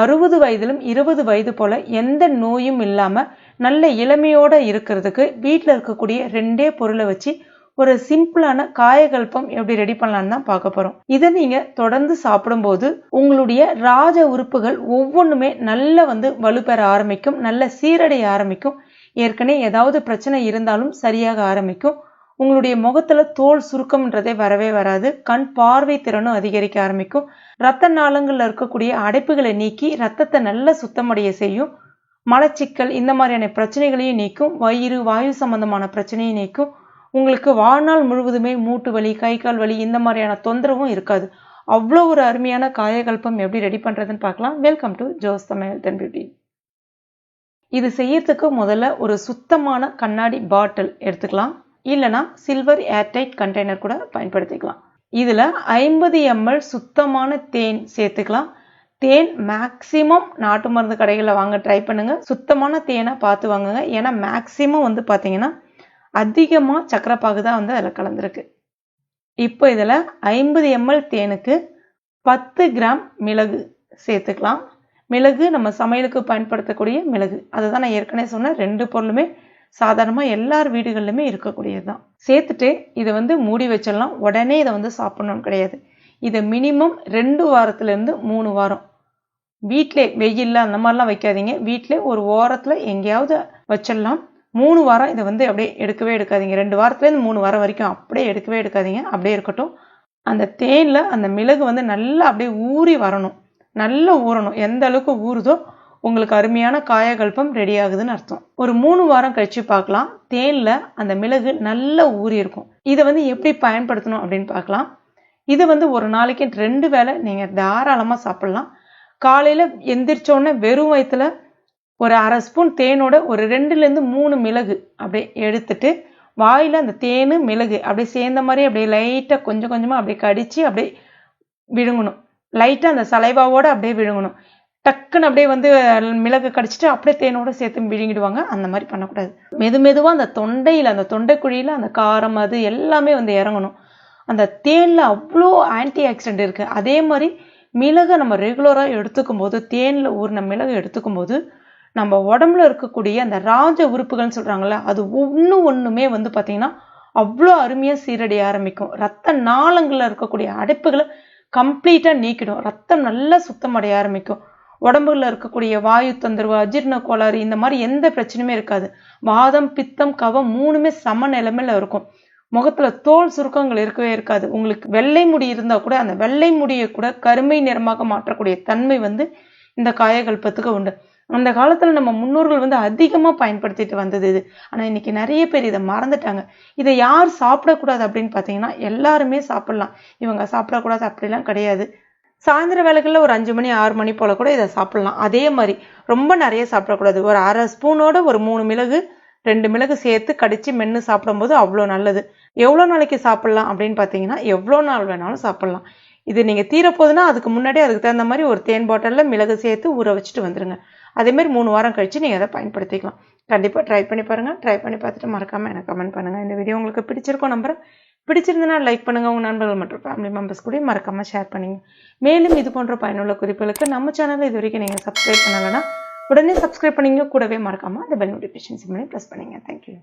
60 வயதிலும் 20 வயது போல எந்த நோயும் இல்லாம நல்ல இளமையோட இருக்கிறதுக்கு வீட்டில் இருக்கக்கூடிய 2 பொருளை வச்சு ஒரு சிம்பிளான காயகல்பம் எப்படி ரெடி பண்ணலான்னு தான் பார்க்க போறோம். இதை நீங்க தொடர்ந்து சாப்பிடும்போது உங்களுடைய ராஜ உறுப்புகள் ஒவ்வொன்றுமே நல்ல வலுப்பெற ஆரம்பிக்கும், நல்ல சீரடைய ஆரம்பிக்கும். ஏற்கனவே ஏதாவது பிரச்சனை இருந்தாலும் சரியாக ஆரம்பிக்கும். உங்களுடைய முகத்துல தோல் சுருக்கம்ன்றதே வரவே வராது. கண் பார்வை திறனும் அதிகரிக்க ஆரம்பிக்கும். இரத்த நாளங்கள்ல இருக்கக்கூடிய அடைப்புகளை நீக்கி ரத்தத்தை நல்ல சுத்தமடைய செய்யும். மலச்சிக்கல் இந்த மாதிரியான பிரச்சனைகளையும் நீக்கும். வயிறு வாயு சம்பந்தமான பிரச்சனையும் நீக்கும். உங்களுக்கு வாழ்நாள் முழுவதுமே மூட்டு வலி, கை கால் வலி இந்த மாதிரியான தொந்தரவும் இருக்காது. அவ்வளோ ஒரு அருமையான காயகல்பம் எப்படி ரெடி பண்றதுன்னு பார்க்கலாம். Welcome to Jose Tamil health and beauty. இது செய்யறதுக்கு முதல்ல ஒரு சுத்தமான கண்ணாடி பாட்டில் எடுத்துக்கலாம். இல்லைனா சில்வர் ஏர்டைட் கண்டெய்னர் கூட பயன்படுத்திக்கலாம். இதுல 50 ml சுத்தமான தேன் சேர்த்துக்கலாம். தேன் மேக்சிமம் நாட்டு மருந்து கடைகளில் வாங்க ட்ரை பண்ணுங்க. சுத்தமான தேனை பார்த்து வாங்குங்க. ஏன்னா மேக்சிமம் பார்த்தீங்கன்னா அதிகமா சக்கரை பாகு தான் அதில் கலந்துருக்கு. இப்போ இதுல 50 ml தேனுக்கு 10 கிராம் மிளகு சேர்த்துக்கலாம். மிளகு நம்ம சமையலுக்கு பயன்படுத்தக்கூடிய மிளகு, அதுதான் நான் ஏற்கனவே சொன்ன 2 பொருளுமே சாதாரணமா எல்லார் வீடுகளிலுமே இருக்கக்கூடியதுதான். சேர்த்துட்டு இதை மூடி வச்சிடலாம். உடனே இதை சாப்பிடணும்னு கிடையாது. இதை மினிமம் 2 வாரத்துல இருந்து 3 வாரம் வீட்டிலே, வெயில்ல அந்த மாதிரிலாம் வைக்காதீங்க. வீட்டிலே ஒரு ஓரத்துல எங்கேயாவது வச்சிடலாம். 3 வாரம் இதை அப்படியே எடுக்கவே எடுக்காதீங்க. 2 வாரத்துலேருந்து 3 வாரம் வரைக்கும் அப்படியே எடுக்கவே எடுக்காதீங்க. அப்படியே இருக்கட்டும். அந்த தேன்ல அந்த மிளகு நல்லா அப்படியே ஊறி வரணும், நல்லா ஊறணும். எந்த அளவுக்கு ஊறுதோ உங்களுக்கு அருமையான காயகல்பம் ரெடி ஆகுதுன்னு அர்த்தம். ஒரு 3 வாரம் கழிச்சு பார்க்கலாம். தேன்ல அந்த மிளகு நல்லா ஊறி இருக்கும். இதை எப்படி பயன்படுத்தணும் அப்படின்னு பார்க்கலாம். இது ஒரு நாளைக்கு 2 வேளை நீங்க தாராளமா சாப்பிடலாம். காலையில எந்திரிச்சோடனே வெறும் வயிற்றுல ஒரு 1/2 ஸ்பூன் தேனோட ஒரு 2லேருந்து 3 மிளகு அப்படியே எடுத்துட்டு வாயில அந்த தேனு மிளகு அப்படியே சேர்ந்த மாதிரி அப்படியே லைட்டா கொஞ்சம் கொஞ்சமா அப்படியே கடிச்சு அப்படியே விழுங்கணும். லைட்டா அந்த சலைவாவோட அப்படியே விழுங்கணும். டக்குன்னு அப்படியே மிளகு கடிச்சிட்டு அப்படியே தேனோட சேர்த்து விழுங்கிடுவாங்க. அந்த மாதிரி பண்ணக்கூடாது. மெதுவா அந்த தொண்டையில, அந்த தொண்டைக்குழியில அந்த காரம் அது எல்லாமே இறங்கணும். அந்த தேன்ல அவ்வளோ ஆன்டி ஆக்சிடென்ட் இருக்கு. அதே மாதிரி மிளகை நம்ம ரெகுலரா எடுத்துக்கும் போது, தேன்ல ஊறின மிளகு எடுத்துக்கும் போது நம்ம உடம்புல இருக்கக்கூடிய அந்த ராஜ உறுப்புகள்னு சொல்றாங்கல்ல, அது ஒண்ணுமே பாத்தீங்கன்னா அவ்வளோ அருமையா சீரடைய ஆரம்பிக்கும். ரத்த நாளங்கள்ல இருக்கக்கூடிய அடைப்புகளை கம்ப்ளீட்டா நீக்கிடும். ரத்தம் நல்லா சுத்தமடைய ஆரம்பிக்கும். உடம்புல இருக்கக்கூடிய வாயு தொந்தரவு, அஜீர்ண கோளாறு இந்த மாதிரி எந்த பிரச்சனையுமே இருக்காது. வாதம், பித்தம், கவம் 3மே சம நிலைமையில இருக்கும். முகத்துல தோல் சுருக்கங்கள் இருக்கவே இருக்காது. உங்களுக்கு வெள்ளை முடி இருந்தா கூட அந்த வெள்ளை முடியை கூட கருமை நிறமாக மாற்றக்கூடிய தன்மை இந்த காயகல்பத்துக்கு உண்டு. அந்த காலத்துல நம்ம முன்னோர்கள் அதிகமா பயன்படுத்திட்டு வந்தது இது. ஆனா இன்னைக்கு நிறைய பேர் இதை மறந்துட்டாங்க. இதை யார் சாப்பிடக்கூடாது அப்படின்னு பாத்தீங்கன்னா எல்லாருமே சாப்பிடலாம். இவங்க சாப்பிடக்கூடாது அப்படிலாம் கிடையாது. சாயந்தர வேலைகள்ல ஒரு 5 மணி 6 மணி போல கூட இதை சாப்பிடலாம். அதே மாதிரி ரொம்ப நிறைய சாப்பிடக்கூடாது. ஒரு 1/2 ஸ்பூனோட ஒரு 3 மிளகு 2 மிளகு சேர்த்து கடிச்சு மென்று சாப்பிடும்போது அவ்வளோ நல்லது. எவ்வளோ நாளைக்கு சாப்பிடலாம் அப்படின்னு பார்த்தீங்கன்னா எவ்வளோ நாள் வேணாலும் சாப்பிடலாம். இது நீங்கள் தீரப்போகுதுன்னா அதுக்கு முன்னாடி அதுக்கு தகுந்த மாதிரி ஒரு தேன் பாட்டிலில் மிளகு சேர்த்து ஊற வச்சுட்டு வந்துருங்க. அதேமாதிரி 3 வாரம் கழிச்சு நீங்கள் அதை பயன்படுத்திக்கலாம். கண்டிப்பாக ட்ரை பண்ணி பாருங்கள். ட்ரை பண்ணி பார்த்துட்டு மறக்காமல் எனக்கு கமெண்ட் பண்ணுங்கள். இந்த வீடியோ உங்களுக்கு பிடிச்சிருக்கோம் நம்புறேன். பிடிச்சிருந்தனா லைக் பண்ணுங்கள். உங்கள் நண்பர்கள் மற்றும் ஃபேமிலி மெம்பர்ஸ் கூட மறக்காமல் ஷேர் பண்ணுங்க. மேலும் இது போன்ற பயனுள்ள குறிப்புகளுக்கு நம்ம சேனலில் இது வரைக்கும் நீங்கள் சப்ஸ்கிரைப் பண்ணலைன்னா உடனே சப்ஸ்கிரைப் பண்ணிங்க. கூடவே மறக்காமல் அந்த பெல் நோட்டிஃபிகேஷன் சிம்லையும் ப்ரெஸ் பண்ணுங்க. தேங்க்யூ.